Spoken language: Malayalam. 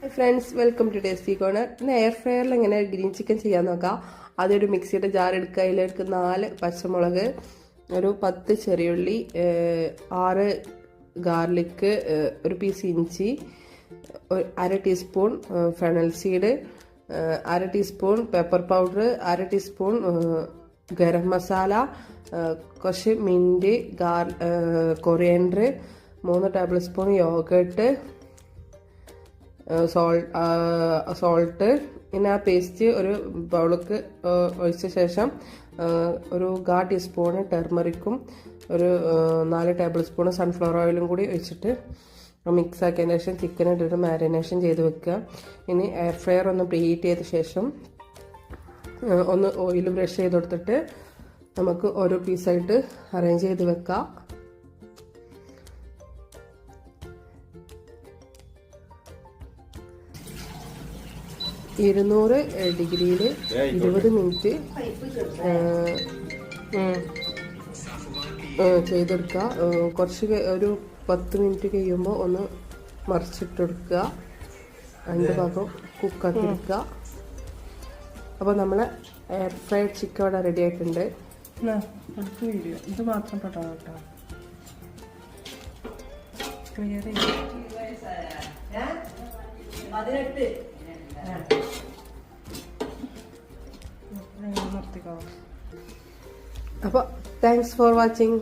Friends, welcome to tasty corner. ഇന്ന് എയർ ഫ്രയറിൽ എങ്ങനെ ഗ്രീൻ ചിക്കൻ ചെയ്യാൻ നോക്കാം. അതൊരു മിക്സിയുടെ ജാർ എടുക്കുക. അതിലേക്ക് 4 പച്ചമുളക്, ഒരു 10 ചെറിയുള്ളി, 6 ഗാർലിക്ക്, ഒരു പീസ് ഇഞ്ചി, 1/2 teaspoon fennel seed, 1/2 teaspoon pepper powder, 1/2 teaspoon garam masala, കുറച്ച് mint, coriander, 3 tablespoon yogurt, salt. പിന്നെ ആ പേസ്റ്റ് ഒരു ബൗൾക്ക് ഒഴിച്ച ശേഷം ഒരു 1/4 ടീസ്പൂണ് ടെർമറിക്കും ഒരു 4 ടേബിൾ സ്പൂൺ സൺഫ്ലവർ ഓയിലും കൂടി ഒഴിച്ചിട്ട് മിക്സ് ആക്കിയതിന് ശേഷം ചിക്കൻ ഇട്ടിട്ട് മാരിനേഷൻ ചെയ്ത് വെക്കുക. ഇനി എയർ ഫ്രയർ ഒന്ന് പ്രീഹീറ്റ് ചെയ്ത ശേഷം ഒന്ന് ഓയിൽ ബ്രഷ് ചെയ്ത് കൊടുത്തിട്ട് നമുക്ക് ഓരോ പീസായിട്ട് അറേഞ്ച് ചെയ്ത് വെക്കാം. ഇരുന്നൂറ് ഡിഗ്രിയിൽ 20 മിനിറ്റ് ചെയ്തെടുക്കുക. കുറച്ച് ഒരു 10 മിനിറ്റ് കഴിയുമ്പോൾ ഒന്ന് മറിച്ചിട്ടെടുക്കുക. 2 ഭാഗം കുക്കാക്കി എടുക്കുക. അപ്പോൾ നമ്മളെ എയർ ഫ്രൈഡ് ചിക്കൻ ഇവിടെ റെഡി ആയിട്ടുണ്ട്. ഇത് മാത്രം പെട്ടോ കേട്ടോ. ക്ലിയർ അപ്പോൾ താങ്ക്സ് ഫോർ വാച്ചിങ്.